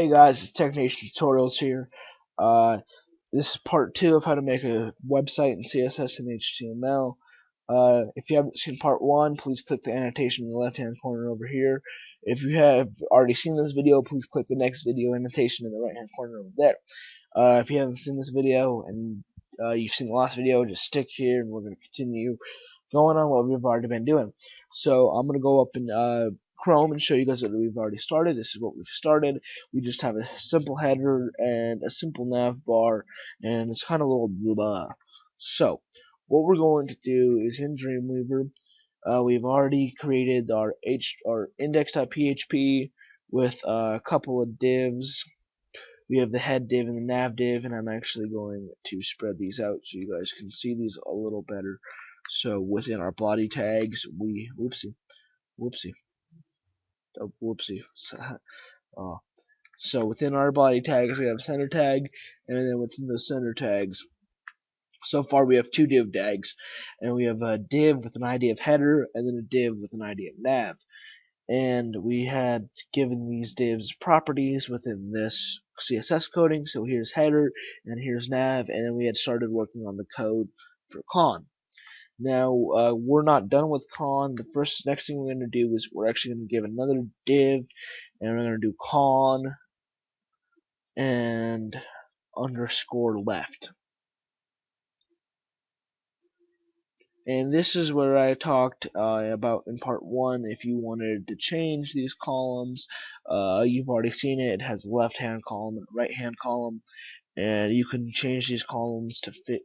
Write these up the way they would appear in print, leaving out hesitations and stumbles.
Hey guys, it's TechNationTutorials here. Uh, this is part 2 of how to make a website in CSS and HTML. If you haven't seen part 1, please click the annotation in the left hand corner over here. If you have already seen this video, please click the next video annotation in the right hand corner over there. If you haven't seen this video and you've seen the last video, just stick here and we're going to continue going on what we've already been doing. So I'm going to go up in Chrome and show you guys what we've already started. This is what we've started. We just have a simple header and a simple nav bar, and it's kind of a little blah. So what we're going to do is in Dreamweaver, we've already created our index.php with a couple of divs. We have the head div and the nav div, and I'm actually going to spread these out so you guys can see these a little better. So within our body tags, we whoopsie, oh, whoopsie. So within our body tags, we have a center tag, and then within the center tags, so far we have two div tags, and we have a div with an ID of header, and then a div with an ID of nav. And we had given these divs properties within this CSS coding. So here's header, and here's nav, and then we had started working on the code for con. Now, we're not done with con. The next thing we're going to do is we're actually going to give another div, and we're going to do con and underscore left. And this is where I talked about in part 1. If you wanted to change these columns, you've already seen it. It has a left-hand column and a right-hand column, and you can change these columns to fit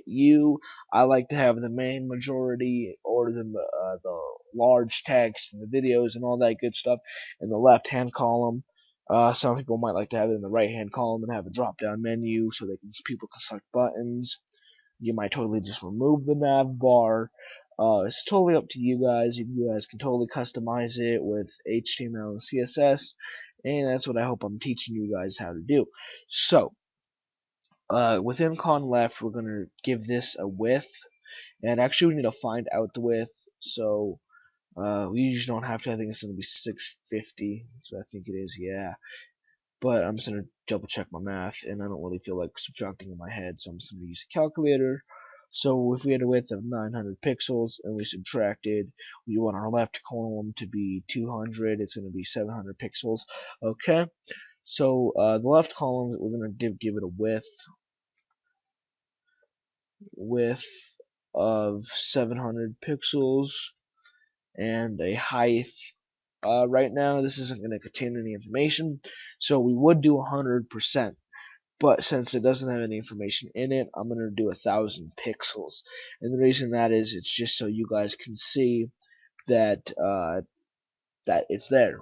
you. I like to have the main majority or the large text and the videos and all that good stuff in the left-hand column. Some people might like to have it in the right-hand column and have a drop-down menu so people can select buttons. You might totally just remove the nav bar. It's totally up to you guys. You guys can totally customize it with HTML and CSS, and that's what I hope I'm teaching you guys how to do. So, within con left, we're going to give this a width, and actually we need to find out the width, so we usually don't have to. I think it's going to be 650, so I think it is, yeah. But I'm just going to double check my math, and I don't really feel like subtracting in my head, so I'm just going to use a calculator. So if we had a width of 900 pixels and we subtracted, we want our left column to be 200, it's going to be 700 pixels. Okay, so the left column, we're going to give it a width of 700 pixels and a height. Right now, this isn't going to contain any information, so we would do 100%. But since it doesn't have any information in it, I'm going to do 1,000 pixels. And the reason that is, it's just so you guys can see that that it's there.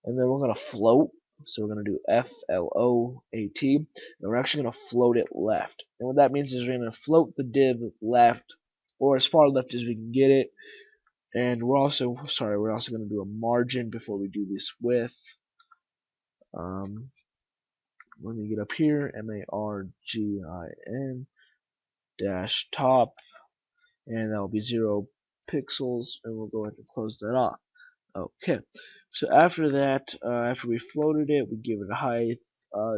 And then we're going to float. So we're going to do FLOAT, and we're actually going to float it left. And what that means is we're going to float the div left, or as far left as we can get it. And we're also going to do a margin before we do this width. Let me get up here, margin dash top, and that will be 0 pixels, and we'll go ahead and close that off. Okay, so after that, after we floated it, we give it a height.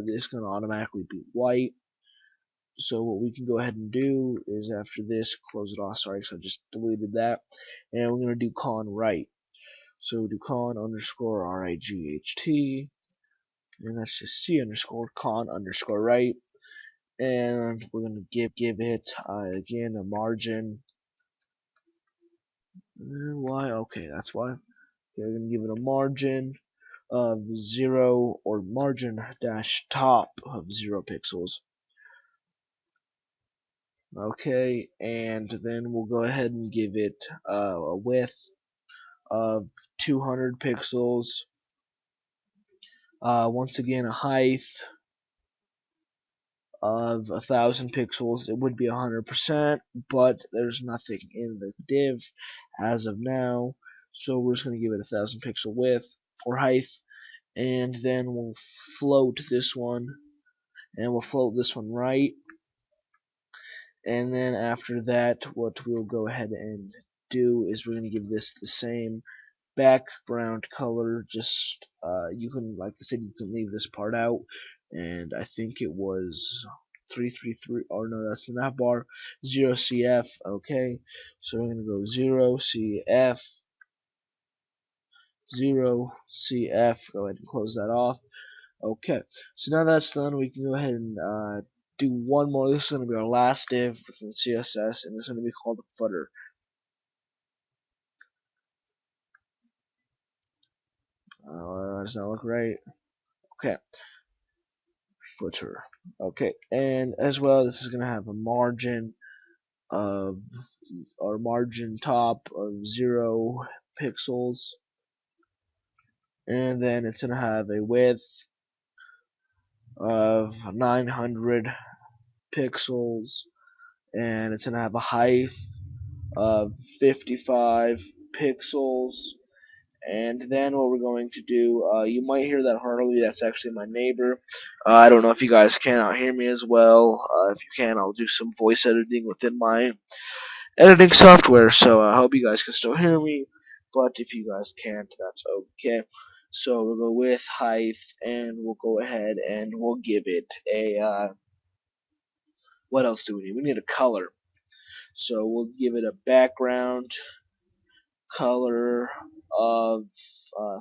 This is going to automatically be white. So what we can go ahead and do is after this, close it off. Sorry, so I just deleted that, and we're going to do con right. So do con underscore right, and that's just c underscore con underscore right. And we're gonna give it again a margin. Why? Okay, that's why. Okay, we're gonna give it a margin of 0 or margin dash top of 0 pixels. Okay, and then we'll go ahead and give it a width of 200 pixels. Once again, a height of 1,000 pixels. It would be 100%, but there's nothing in the div as of now, so we're just going to give it 1,000 pixel width or height, and then we'll float this one, and we'll float this one right, and then after that, what we'll go ahead and do is we're going to give this the same background color, just you can, like I said, you can leave this part out, and I think it was 333, or no, that's the nav bar, 0CF. Okay, so we're gonna go 0CF, 0CF. Go ahead and close that off. Okay, so now that's done, we can go ahead and do one more. This is going to be our last div within CSS, and it's going to be called a footer. Does not look right. Okay, footer. Okay, and as well, this is going to have a margin of, or margin top of 0 pixels, and then it's going to have a width of 900 pixels, and it's going to have a height of 55 pixels. And then what we're going to do, you might hear that Harley, that's actually my neighbor. I don't know if you guys cannot hear me as well. If you can, I'll do some voice editing within my editing software, so I hope you guys can still hear me. But if you guys can't, that's okay. So we'll go with height, and we'll go ahead and we'll give it a, what else do we need? We need a color. So we'll give it a background color of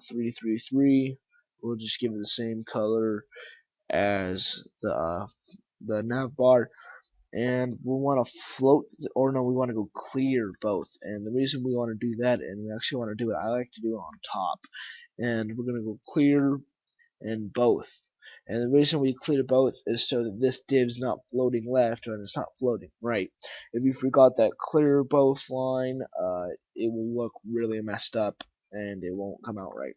333. We'll just give it the same color as the nav bar, and we want to float, or no, we want to go clear both. And the reason we want to do that, and we actually want to do it, I like to do it on top, and we're going to go clear and both. And the reason we clear both is so that this div's not floating left and it's not floating right. If you forgot that clear both line, it will look really messed up and it won't come out right.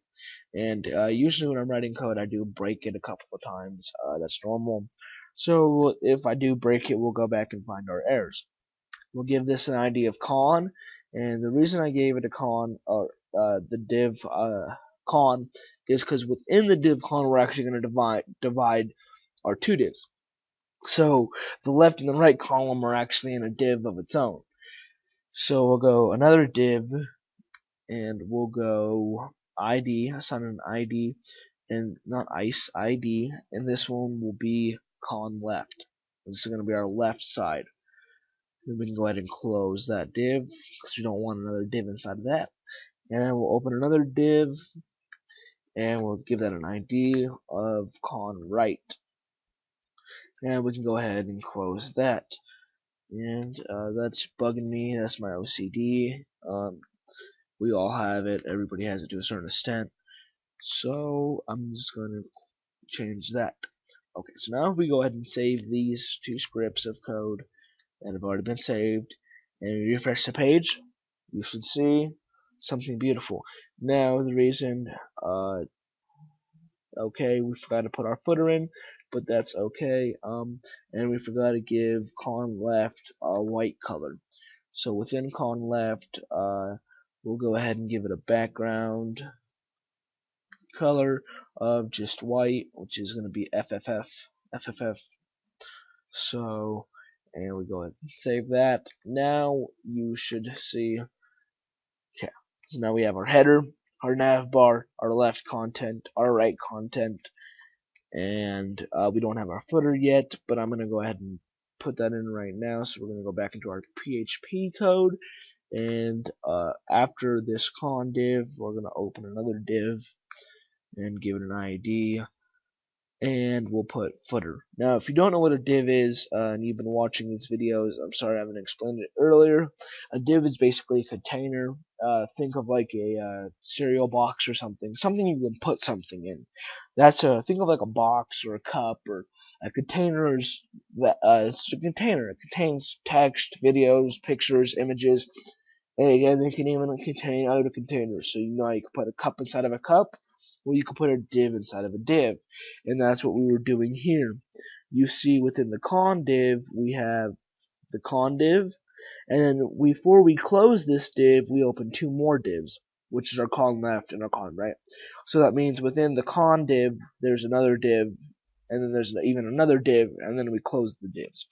And usually when I'm writing code, I do break it a couple of times. That's normal. So if I do break it, we'll go back and find our errors. We'll give this an ID of con, and the reason I gave it a con, or the div con, is because within the div con we're actually going to divide our two divs. So the left and the right column are actually in a div of its own. So we'll go another div, and we'll go ID, assign an ID, and not ice, ID, and this one will be con left. This is going to be our left side. Then we can go ahead and close that div, because we don't want another div inside of that. And then we'll open another div, and we'll give that an ID of con right. And we can go ahead and close that. And that's bugging me. That's my OCD. We all have it. Everybody has it to a certain extent. So I'm just going to change that. Okay, so now if we go ahead and save these two scripts of code that have already been saved, and you refresh the page, you should see something beautiful. Now the reason, okay, we forgot to put our footer in, but that's okay. And we forgot to give con left a white color. So within con left, we'll go ahead and give it a background color of just white, which is going to be FFF. So, and we go ahead and save that. Now you should see, okay, so now we have our header, our nav bar, our left content, our right content, and we don't have our footer yet, but I'm going to go ahead and put that in right now. So we're going to go back into our PHP code, and after this con div, we're going to open another div and give it an ID, and we'll put footer. Now, if you don't know what a div is, and you've been watching these videos, I'm sorry I haven't explained it earlier. A div is basically a container. Think of like a cereal box or something you can put something in. Think of like a box or a cup, or a container is that it's a container. It contains text, videos, pictures, images, and again, it can even contain other containers. So you can put a cup inside of a cup. Well, you can put a div inside of a div, and that's what we were doing here. You see within the con div, we have the con div, and then before we close this div, we open two more divs, which is our con left and our con right. So that means within the con div, there's another div, and then there's even another div, and then we close the divs.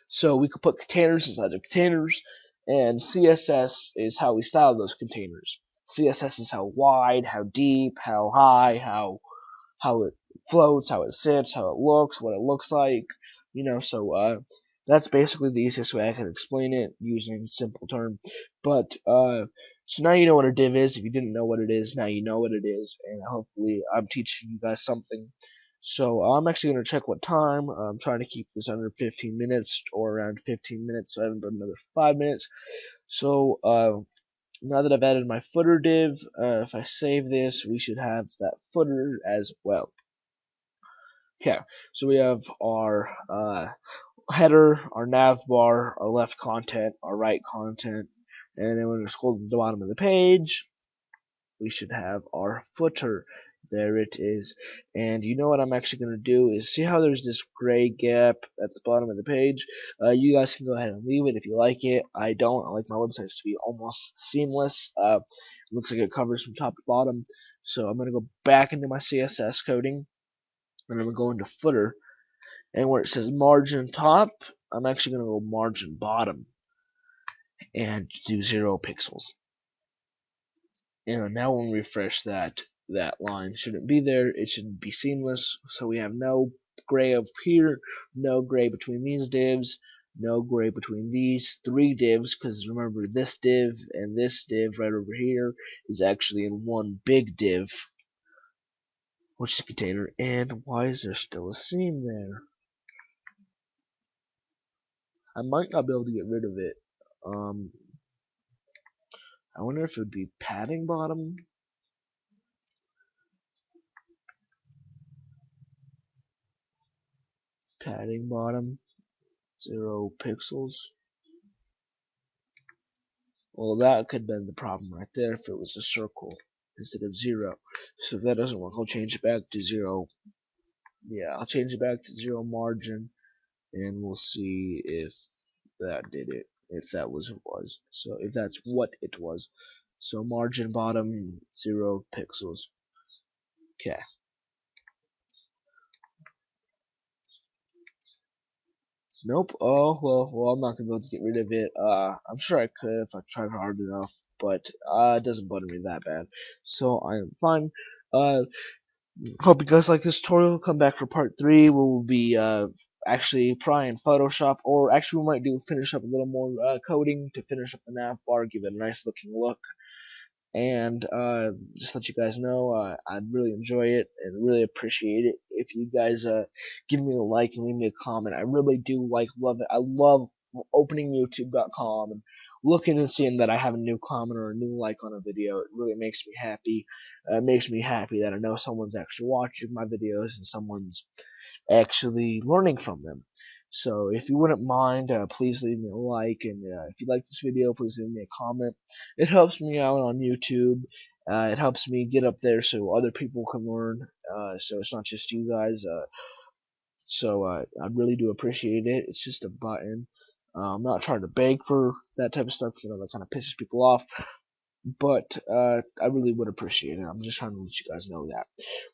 So we could put containers inside of containers, and CSS is how we style those containers. CSS is how wide, how deep, how high, how it floats, how it sits, how it looks, what it looks like, so that's basically the easiest way I can explain it using simple term. But so now you know what a div is. If you didn't know what it is, now you know what it is, and hopefully I'm teaching you guys something. So I'm actually going to check what time. I'm trying to keep this under 15 minutes or around 15 minutes, so I haven't done another 5 minutes. So now that I've added my footer div, if I save this, we should have that footer as well. Okay, so we have our header, our nav bar, our left content, our right content, and then when we scroll to the bottom of the page, we should have our footer. There it is. And you know what I'm actually going to do is see how there's this gray gap at the bottom of the page. You guys can go ahead and leave it if you like it. I don't. I like my websites to be almost seamless. It looks like it covers from top to bottom. So I'm going to go back into my CSS coding, and I'm going to go into footer. And where it says margin top, I'm actually going to go margin bottom and do 0 pixels. And now when we refresh that line shouldn't be there. It should be seamless. So we have no gray up here, no gray between these divs, no gray between these 3 divs, because remember this div and this div right over here is actually in one big div, which is a container. And why is there still a seam there? I might not be able to get rid of it. I wonder if it would be padding bottom. Padding bottom, 0 pixels. Well, that could have been the problem right there if it was a circle instead of 0. So if that doesn't work, I'll change it back to 0. Yeah, I'll change it back to 0 margin, and we'll see if that did it. If that was what it was. So if that's what it was. So margin bottom, 0 pixels. Okay. Nope. Oh, well, I'm not gonna be able to get rid of it. I'm sure I could if I tried hard enough, but it doesn't bother me that bad. So I am fine. Hope you guys like this tutorial. Come back for part 3. We'll be actually probably in Photoshop, or actually we might finish up a little more coding to finish up the nav bar, give it a nice looking look. And just let you guys know, I'd really enjoy it and really appreciate it if you guys give me a like and leave me a comment. I really do love it. I love opening YouTube.com and looking and seeing that I have a new comment or a new like on a video. It really makes me happy. It makes me happy that I know someone's actually watching my videos and someone's actually learning from them. So if you wouldn't mind, please leave me a like, and if you like this video, please leave me a comment. It helps me out on YouTube. It helps me get up there so other people can learn. So it's not just you guys. So I really do appreciate it. It's just a button. I'm not trying to beg for that type of stuff because I know that kind of pisses people off. But I really would appreciate it. I'm just trying to let you guys know that.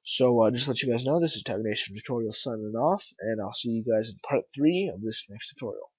So just to let you guys know, this is TechNationTutorials signing off, and I'll see you guys in part 3 of this next tutorial.